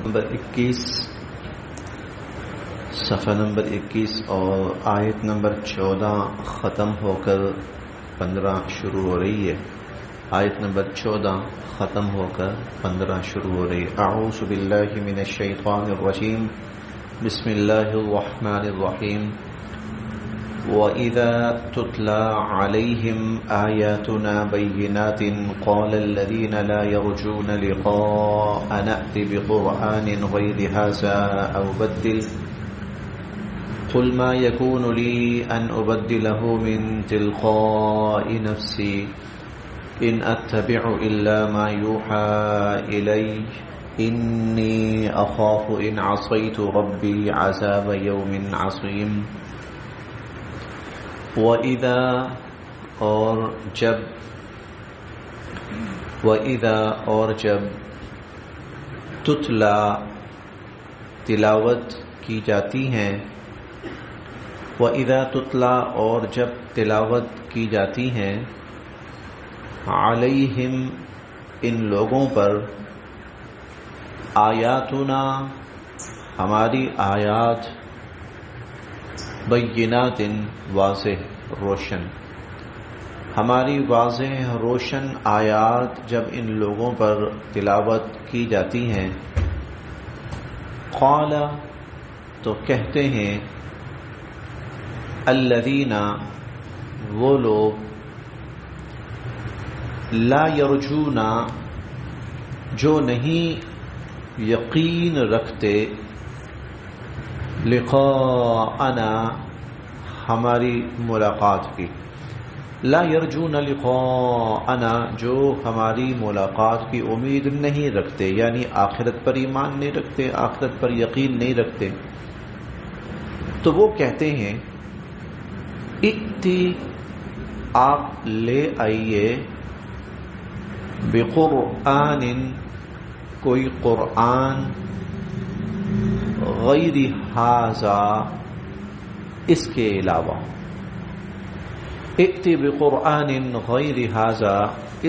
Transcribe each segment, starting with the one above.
Number 21 صفحہ number 21 اور آیت نمبر 14 ختم ہو کر 15 شروع ہو رہی ہے. آیت نمبر 14 ختم ہو کر 15 شروع ہو رہی ہے. اعوذ باللہ من الشیطان الرجیم بسم اللہ الرحمن الرحیم. وَإِذَا تُتْلَى عَلَيْهِمْ آيَاتُنَا بَيِّنَاتٍ قَالَ الَّذِينَ لَا يَرْجُونَ لِقَاءَنَا ائْتِ بِقُرْآنٍ غَيْرِ هَذَا أَوْ بَدِّلْهُ قُلْ مَا يَكُونُ لِي أَنْ أُبَدِّلَهُ مِنْ تِلْقَاءِ نَفْسِي إِنْ أَتَّبِعُ إِلَّا مَا يُوحَى إِلَيَّ إِنِّي أَخَافُ إِنْ عَصَيْتُ رَبِّي عَذَابَ يَوْمٍ عَظِيمٍ. وَإِذَا اور جب تتلا تلاوت کی جاتی ہیں. وَإِذَا تتلا اور جب تلاوت کی جاتی ہیں علیہم ان لوگوں پر آیاتنا ہماری آیات بینات واضح روشن ہماری واضح روشن آیات جب ان لوگوں پر تلاوت کی جاتی ہیں قال تو کہتے ہیں الذین وہ لوگ لا یرجون جو نہیں یقین رکھتے لقاءنا ہماری ملاقات کی. لا یرجون لقاءنا جو ہماری ملاقات کی امید نہیں رکھتے یعنی آخرت پر ایمان نہیں رکھتے آخرت پر یقین نہیں رکھتے. تو وہ کہتے ہیں ائتی آپ لے آئیے بقرآن کوئی قرآن غیر ھذا اس کے علاوہ. ائتی بقرآن غیر ھذا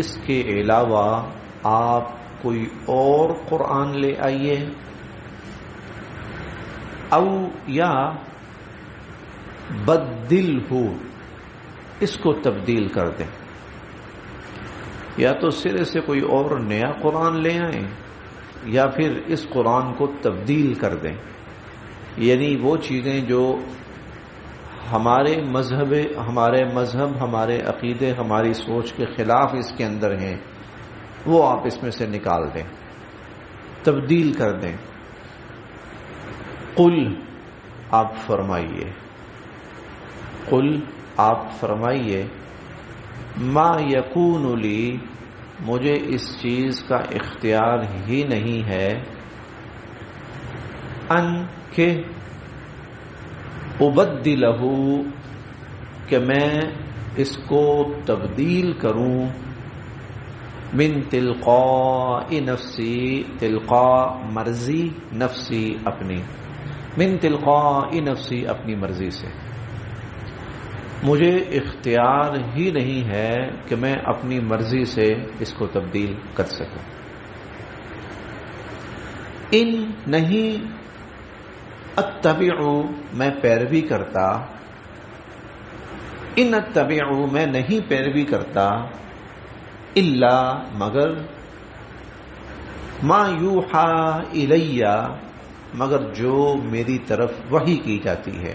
اس کے علاوہ آپ کوئی اور قرآن لے آئیے. او یا بدلہ اس کو تبدیل کر دیں یا تو سرے سے کوئی اور نیا قرآن لے آئیں یا پھر اس قرآن کو تبدیل کر دیں. یعنی وہ چیزیں جو ہمارے مذہب ہمارے عقیدے ہماری سوچ کے خلاف اس کے اندر ہیں وہ آپ اس میں سے نکال دیں تبدیل کر دیں. قل آپ فرمائیے ما یکون لی مجھے اس چیز کا اختیار ہی نہیں ہے ان کہ ابدلہ کہ میں اس کو تبدیل کروں من تلقاء نفسی تلقاء مرضی نفسی اپنی من تلقاء نفسی اپنی مرضی سے. مجھے اختیار ہی نہیں ہے کہ میں اپنی مرضی سے اس کو تبدیل کر سکوں. ان نہیں اتبع میں پیروی کرتا ان اتبع میں نہیں پیروی کرتا الا مگر ما یوحى الی مگر جو میری طرف وحی کی جاتی ہے.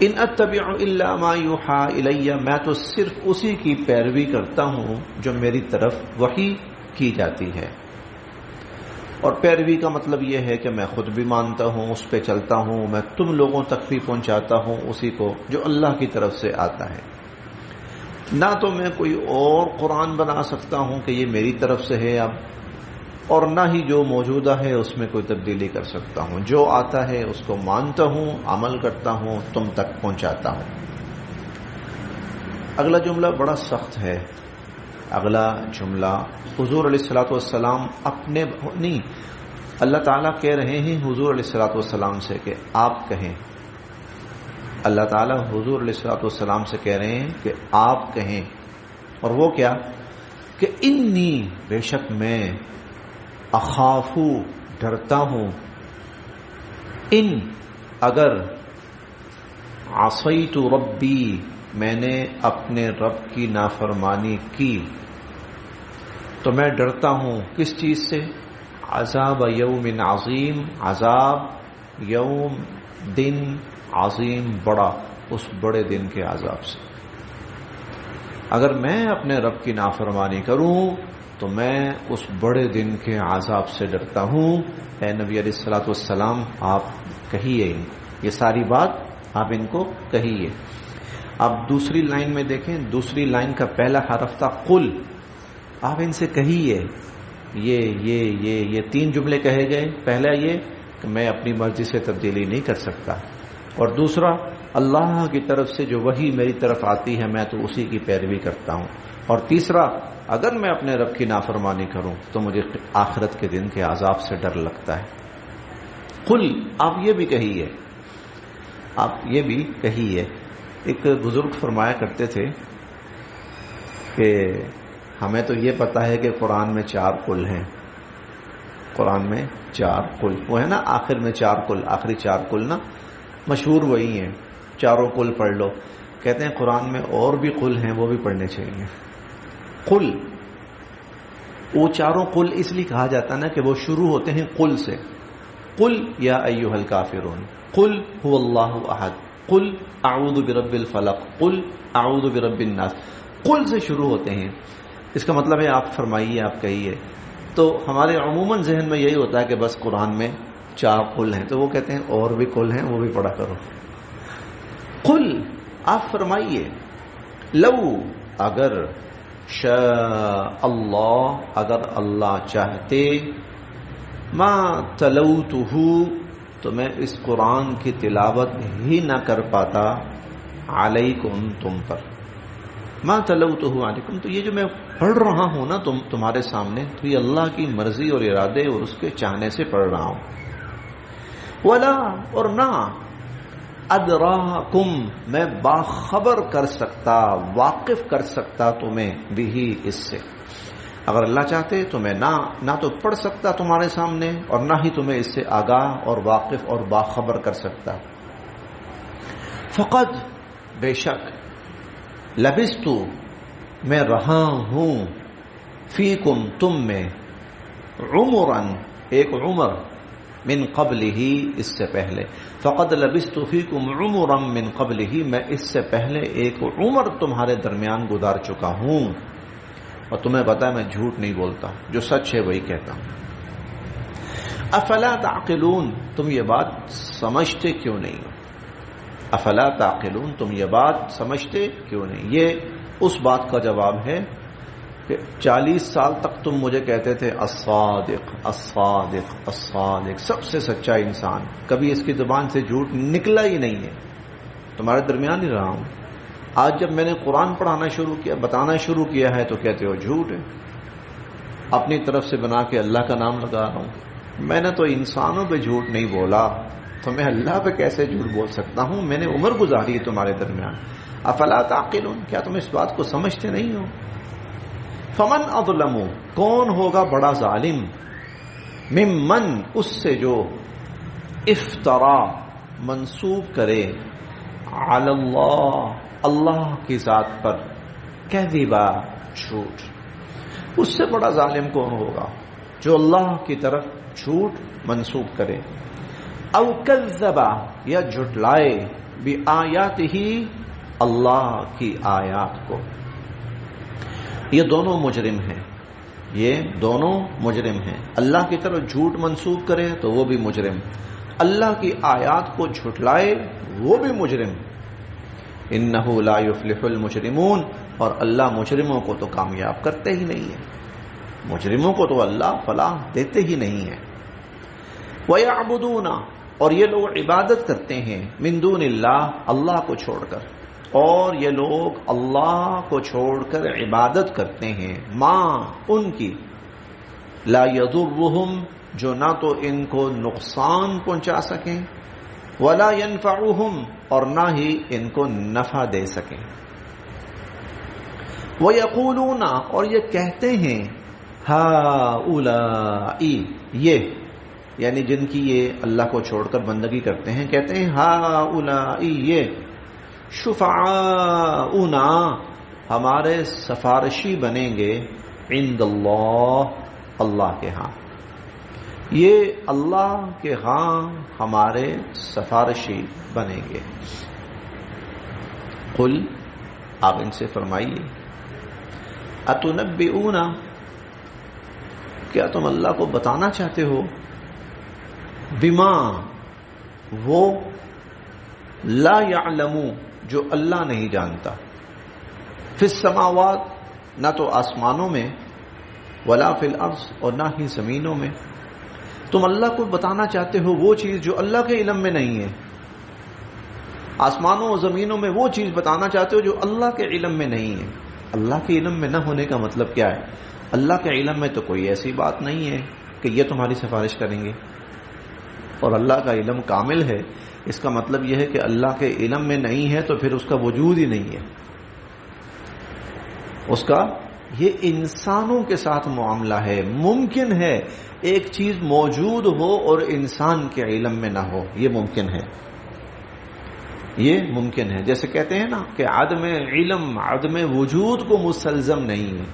ان اتبع الا ما یوحى الی میں تو صرف اسی کی پیروی کرتا ہوں جو میری طرف وحی کی جاتی ہے. اور پیروی کا مطلب یہ ہے کہ میں خود بھی مانتا ہوں اس پہ چلتا ہوں میں تم لوگوں تک بھی پہنچاتا ہوں اسی کو جو اللہ کی طرف سے آتا ہے. نہ تو میں کوئی اور قرآن بنا سکتا ہوں کہ یہ میری طرف سے ہے اب اور نہ ہی جو موجودہ ہے اس میں کوئی تبدیلی کر سکتا ہوں. جو آتا ہے اس کو مانتا ہوں عمل کرتا ہوں تم تک پہنچاتا ہوں. اگلا جملہ بڑا سخت ہے. اگلا جملہ حضور علیہ الصلوۃ والسلام اپنے نہیں اللہ تعالیٰ کہہ رہے ہیں حضور علیہ الصلوۃ والسلام سے کہ آپ کہیں. اللہ تعالیٰ حضور علیہ الصلوۃ والسلام سے کہہ رہے ہیں کہ آپ کہیں. اور وہ کیا کہ انی بے شک میں اخافو ڈرتا ہوں ان اگر عصیت ربی میں نے اپنے رب کی نافرمانی کی تو میں ڈرتا ہوں کس چیز سے؟ عذاب یوم عظیم، عذاب یوم دن عظیم بڑا، اس بڑے دن کے عذاب سے۔ اگر میں اپنے رب کی نافرمانی کروں تو میں اس بڑے دن کے عذاب سے ڈرتا ہوں۔ اے نبی علیہ الصلوۃ والسلام آپ کہیے یہ ساری بات آپ ان کو کہیے۔ اب دوسری لائن میں دیکھیں، دوسری لائن کا پہلا حرف تھا قل، آپ ان سے کہیے یہ تین جملے کہے گئے۔ پہلا یہ کہ میں اپنی مرضی سے تبدیلی نہیں کر سکتا، اور دوسرا اللہ کی طرف سے جو وحی میری طرف آتی ہے میں تو اسی کی پیروی کرتا ہوں، اور تیسرا اگر میں اپنے رب کی نافرمانی کروں تو مجھے آخرت کے دن کے عذاب سے ڈر لگتا ہے۔ قل آپ یہ بھی کہیے، آپ یہ بھی کہیے۔ ایک بزرگ فرمایا کرتے تھے کہ ہمیں تو یہ پتا ہے کہ قرآن میں 4 قل ہیں، قرآن میں 4 قل، وہ ہے نا آخر میں 4 قل، آخری 4 قل نا مشہور وہی ہیں، چاروں قل پڑھ لو۔ کہتے ہیں قرآن میں اور بھی قل ہیں، وہ بھی پڑھنے چاہیے۔ قل، وہ چاروں قل اس لیے کہا جاتا ہے نا کہ وہ شروع ہوتے ہیں قل سے۔ قل یا ایھا الکافرون، قل هو اللہ احد، قل اعوذ برب الفلق، قل اعوذ برب الناس، قل سے شروع ہوتے ہیں۔ اس کا مطلب ہے آپ فرمائیے، آپ کہیے۔ تو ہمارے عموماً ذہن میں یہی ہوتا ہے کہ بس قرآن میں 4 قل ہیں، تو وہ کہتے ہیں اور بھی قل ہیں، وہ بھی پڑھا کرو۔ قل آپ فرمائیے، لو اگر، شاء اللہ اگر اللہ چاہتے، ما تلوتہ تو میں اس قرآن کی تلاوت ہی نہ کر پاتا، علیکم تم پر، ما تلوتہ علیکم، تو یہ جو میں پڑھ رہا ہوں نا تمہارے سامنے، تو یہ اللہ کی مرضی اور ارادے اور اس کے چاہنے سے پڑھ رہا ہوں۔ ولا اور نہ، ادراکم میں باخبر کر سکتا، واقف کر سکتا تمہیں بھی اس سے، اگر اللہ چاہتے تو میں نہ تو پڑھ سکتا تمہارے سامنے اور نہ ہی تمہیں اس سے آگاہ اور واقف اور باخبر کر سکتا۔ فقط بے شک، لبثت میں رہا ہوں، فیکم تم میں، عمراً ایک عمر، من قبل ہی اس سے پہلے، فقد لبثت فیکم عمرا من قبل ہی میں اس سے پہلے ایک عمر تمہارے درمیان گزار چکا ہوں، اور تمہیں پتا ہے میں جھوٹ نہیں بولتا، جو سچ ہے وہی کہتا ہوں۔ افلا تعقلون تم یہ بات سمجھتے کیوں نہیں ہو؟ افلا تعقلون تم یہ بات سمجھتے کیوں نہیں؟ یہ اس بات کا جواب ہے کہ 40 سال تک تم مجھے کہتے تھے الصادق الصادق الصادق، سب سے سچا انسان، کبھی اس کی زبان سے جھوٹ نکلا ہی نہیں ہے، تمہارے درمیان ہی رہا ہوں۔ آج جب میں نے قرآن پڑھانا شروع کیا، بتانا شروع کیا ہے، تو کہتے ہو جھوٹ ہے، اپنی طرف سے بنا کے اللہ کا نام لگا رہا ہوں۔ میں نے تو انسانوں پہ جھوٹ نہیں بولا، تو میں اللہ پہ کیسے جھوٹ بول سکتا ہوں؟ میں نے عمر گزاری ہے تمہارے درمیان۔ افلا تعقلون کیا تم اس بات کو سمجھتے نہیں ہو؟ فمن اظلم کون ہوگا بڑا ظالم، ممن اس سے جو، افترا منسوب کرے، علی اللہ اللہ کی ذات پر، کذبا جھوٹ، اس سے بڑا ظالم کون ہوگا جو اللہ کی طرف جھوٹ منسوب کرے، او کذبا یا جھٹلائے، بآیاتہ اللہ کی آیات کو۔ یہ دونوں مجرم ہیں، یہ دونوں مجرم ہیں، اللہ کی طرف جھوٹ منسوب کرے تو وہ بھی مجرم، اللہ کی آیات کو جھٹلائے وہ بھی مجرم۔ انہ لا یفلح المجرمون اور اللہ مجرموں کو تو کامیاب کرتے ہی نہیں ہے، مجرموں کو تو اللہ فلاح دیتے ہی نہیں ہے۔ وَيَعْبُدُونَ اور یہ لوگ عبادت کرتے ہیں، من دون اللہ اللہ کو چھوڑ کر، اور یہ لوگ اللہ کو چھوڑ کر عبادت کرتے ہیں، ماں ان کی، لا یضرہم جو نہ تو ان کو نقصان پہنچا سکیں، ولا ینفعہم اور نہ ہی ان کو نفع دے سکیں۔ وَيَقُولُونَ اور یہ کہتے ہیں، ہَؤُلَاءِ یہ، یعنی جن کی یہ اللہ کو چھوڑ کر بندگی کرتے ہیں، کہتے ہیں ہؤلائی یہ شفعاؤنا ہمارے سفارشی بنیں گے عند اللہ اللہ کے ہاں، یہ اللہ کے ہاں ہمارے سفارشی بنیں گے۔ قل آپ ان سے فرمائیے اتنبئون کیا تم اللہ کو بتانا چاہتے ہو بما وہ لا یعلم جو اللہ نہیں جانتا، فی السماوات نہ تو آسمانوں میں، ولا فی الارض اور نہ ہی زمینوں میں، تم اللہ کو بتانا چاہتے ہو وہ چیز جو اللہ کے علم میں نہیں ہے، آسمانوں اور زمینوں میں وہ چیز بتانا چاہتے ہو جو اللہ کے علم میں نہیں ہے۔ اللہ کے علم میں نہ ہونے کا مطلب کیا ہے؟ اللہ کے علم میں تو کوئی ایسی بات نہیں ہے کہ یہ تمہاری سفارش کریں گے، اور اللہ کا علم کامل ہے، اس کا مطلب یہ ہے کہ اللہ کے علم میں نہیں ہے تو پھر اس کا وجود ہی نہیں ہے، اس کا یہ انسانوں کے ساتھ معاملہ ہے۔ ممکن ہے ایک چیز موجود ہو اور انسان کے علم میں نہ ہو، یہ ممکن ہے، یہ ممکن ہے۔ جیسے کہتے ہیں نا کہ عدم علم عدم وجود کو مستلزم نہیں ہے،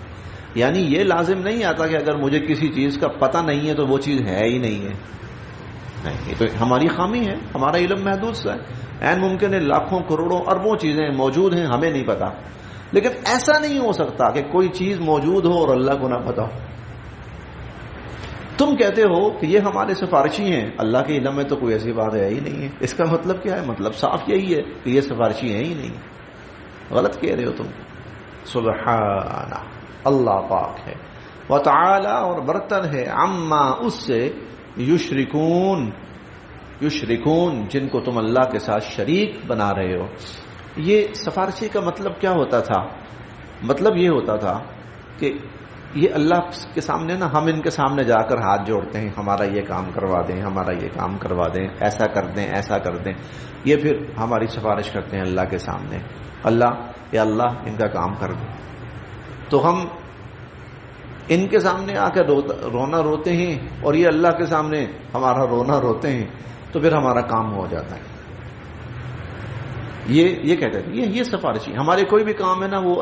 یعنی یہ لازم نہیں آتا کہ اگر مجھے کسی چیز کا پتہ نہیں ہے تو وہ چیز ہے ہی نہیں ہے، نہیں، یہ تو ہماری خامی ہے، ہمارا علم محدود سا ہے۔ عین ممکن ہے لاکھوں کروڑوں اربوں چیزیں موجود ہیں، ہمیں نہیں پتا، لیکن ایسا نہیں ہو سکتا کہ کوئی چیز موجود ہو اور اللہ کو نہ پتا ہو۔ تم کہتے ہو کہ یہ ہمارے سفارشی ہیں، اللہ کے علم میں تو کوئی ایسی بات ہے ہی نہیں ہے، اس کا مطلب کیا ہے؟ مطلب صاف یہی ہے کہ یہ سفارشی ہیں ہی نہیں، غلط کہہ رہے ہو تم۔ سبحانہ اللہ پاک ہے، وتعالی اور برتر ہے، عما اس سے یشرکون جن کو تم اللہ کے ساتھ شریک بنا رہے ہو۔ یہ سفارشی کا مطلب کیا ہوتا تھا؟ مطلب یہ ہوتا تھا کہ یہ اللہ کے سامنے نا، ہم ان کے سامنے جا کر ہاتھ جوڑتے ہیں، ہمارا یہ کام کروا دیں، ہمارا یہ کام کروا دیں، ایسا کر دیں، ایسا کر دیں، یہ پھر ہماری سفارش کرتے ہیں اللہ کے سامنے، اللہ یا اللہ ان کا کام کر دیں۔ تو ہم ان کے سامنے آ کے رونا روتے ہیں اور یہ اللہ کے سامنے ہمارا رونا روتے ہیں، تو پھر ہمارا کام ہو جاتا ہے۔ یہ کہتے ہیں یہ سفارشی، ہمارے کوئی بھی کام ہے نا وہ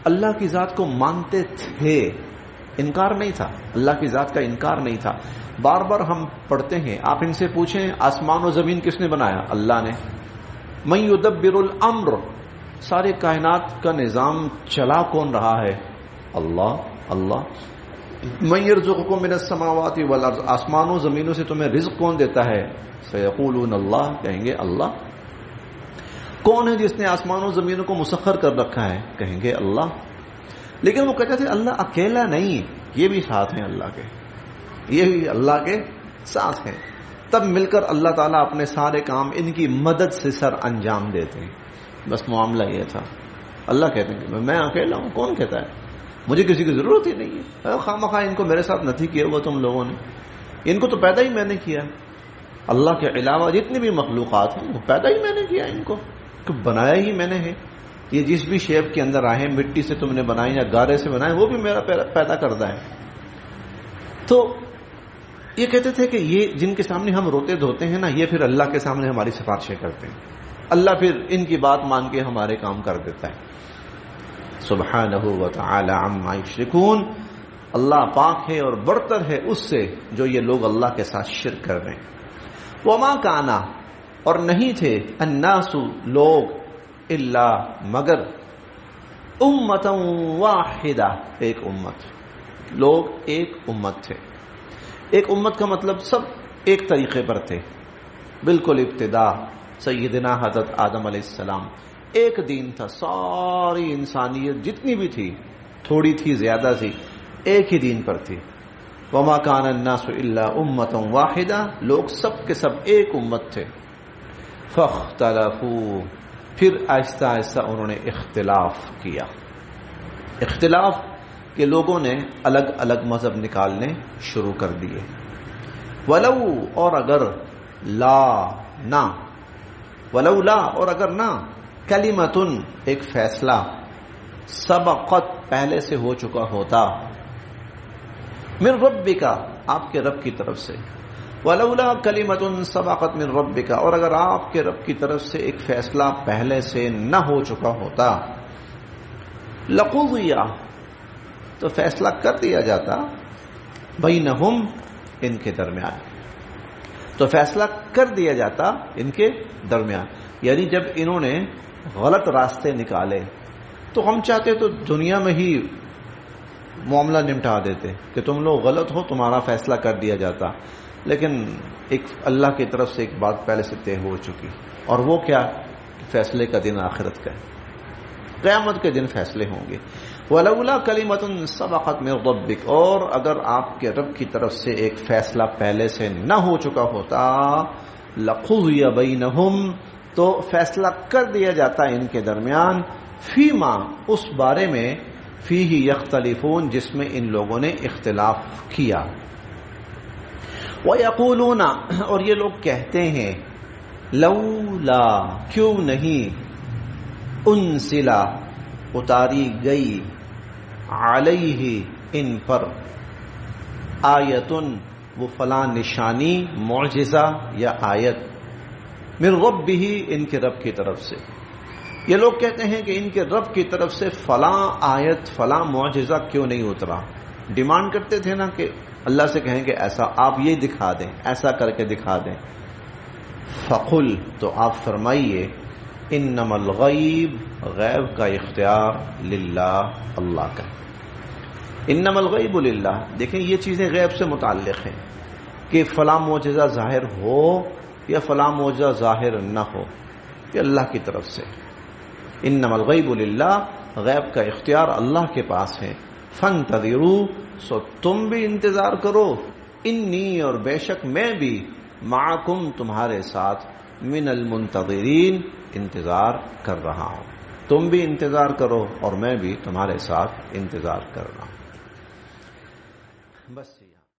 اللہ کی ذات کو مانتے تھے، انکار نہیں تھا، اللہ کی ذات کا انکار نہیں تھا۔ بار بار ہم پڑھتے ہیں، آپ ان سے پوچھیں آسمان و زمین کس نے بنایا؟ اللہ نے۔ من یدبر الامر، سارے کائنات کا نظام چلا کون رہا ہے؟ اللہ۔ من یرزقکم من السماوات والارض، آسمانوں زمینوں سے تمہیں رزق کون دیتا ہے؟ سیقولون اللہ، کہیں گے اللہ۔ کون ہے جس نے آسمانوں زمینوں کو مسخر کر رکھا ہے؟ کہیں گے اللہ۔ لیکن وہ کہتے تھے اللہ اکیلا نہیں، یہ بھی ساتھ ہیں اللہ کے، یہ بھی اللہ کے ساتھ ہیں، تب مل کر اللہ تعالیٰ اپنے سارے کام ان کی مدد سے سر انجام دیتے ہیں۔ بس معاملہ یہ تھا۔ اللہ کہتے ہیں کہ میں اکیلا ہوں، کون کہتا ہے؟ مجھے کسی کی ضرورت ہی نہیں ہے، خواہ ان کو میرے ساتھ نہیں کیا ہوا تم لوگوں نے، ان کو تو پیدا ہی میں نے کیا، اللہ کے علاوہ جتنی بھی مخلوقات ہیں وہ پیدا ہی میں نے کیا، ان کو بنایا ہی میں نے ہے۔ یہ جس بھی شیپ کے اندر آئے، مٹی سے تم نے بنائے یا گارے سے بنائے، وہ بھی میرا پیدا کردہ ہے۔ تو یہ کہتے تھے کہ یہ جن کے سامنے ہم روتے دھوتے ہیں نا، یہ پھر اللہ کے سامنے ہماری سفارشیں کرتے ہیں، اللہ پھر ان کی بات مان کے ہمارے کام کر دیتا ہے۔ سبحانہ وتعالی عما یشرکون، اللہ پاک ہے اور برتر ہے اس سے جو یہ لوگ اللہ کے ساتھ شرک کر رہے ہیں۔ وما کانا، اور نہیں تھے، الناس لوگ، الا مگر، امتا واحدہ ایک امت، لوگ ایک امت تھے۔ ایک امت کا مطلب سب ایک طریقے پر تھے، بالکل ابتدا سیدنا حضرت آدم علیہ السلام، ایک دین تھا، ساری انسانیت جتنی بھی تھی، تھوڑی تھی زیادہ تھی، ایک ہی دین پر تھی۔ وما کان الناس الا امتا واحدہ، لوگ سب کے سب ایک امت تھے۔ فاختلفوا، پھر آہستہ آہستہ انہوں نے اختلاف کیا، اختلاف کہ لوگوں نے الگ الگ مذہب نکالنے شروع کر دیے۔ ولو، اور اگر، لا نہ، ولو لا، اور اگر نہ، کلمتن ایک فیصلہ، سبقت پہلے سے ہو چکا ہوتا، من ربک آپ کے رب کی طرف سے، ولولا کلمۃ سبقت من ربک، اور اگر آپ کے رب کی طرف سے ایک فیصلہ پہلے سے نہ ہو چکا ہوتا، لقضی، تو فیصلہ کر دیا جاتا، بینہم، ان کے درمیان، تو فیصلہ کر دیا جاتا ان کے درمیان. یعنی جب انہوں نے غلط راستے نکالے تو ہم چاہتے تو دنیا میں ہی معاملہ نمٹا دیتے کہ تم لوگ غلط ہو، تمہارا فیصلہ کر دیا جاتا، لیکن ایک اللہ کی طرف سے ایک بات پہلے سے طے ہو چکی، اور وہ کیا؟ فیصلے کا دن آخرت کا ہے، قیامت کے دن فیصلے ہوں گے. ولولا کلمۃ سبقت من ربک، اور اگر آپ کے رب کی طرف سے ایک فیصلہ پہلے سے نہ ہو چکا ہوتا، لقضی بینہم، تو فیصلہ کر دیا جاتا ان کے درمیان، فیما، اس بارے میں، فیہ یختلفون، جس میں ان لوگوں نے اختلاف کیا. وَيَقُولُونَ، اور یہ لوگ کہتے ہیں، لولا، کیوں نہیں، انزلا، اتاری گئی، علیہ، ان پر، آیتن، وہ فلاں نشانی، معجزہ یا آیت، من ربہ، ان کے رب کی طرف سے. یہ لوگ کہتے ہیں کہ ان کے رب کی طرف سے فلاں آیت، فلاں معجزہ کیوں نہیں اترا. ڈیمانڈ کرتے تھے نا کہ اللہ سے کہیں کہ ایسا آپ یہ دکھا دیں، ایسا کر کے دکھا دیں. فقل، تو آپ فرمائیے، انما الغیب، غیب کا اختیار للہ، اللہ کا. انما الغیب للہ، دیکھیں یہ چیزیں غیب سے متعلق ہیں کہ فلاں معجزہ ظاہر ہو یا فلاں معجزہ ظاہر نہ ہو، یہ اللہ کی طرف سے. انما الغیب للہ، غیب کا اختیار اللہ کے پاس ہے. فانتظروا، سو تم بھی انتظار کرو، انی، اور بے شک میں بھی، معکم، تمہارے ساتھ، من المنتظرین، انتظار کر رہا ہوں. تم بھی انتظار کرو اور میں بھی تمہارے ساتھ انتظار کر رہا ہوں. بس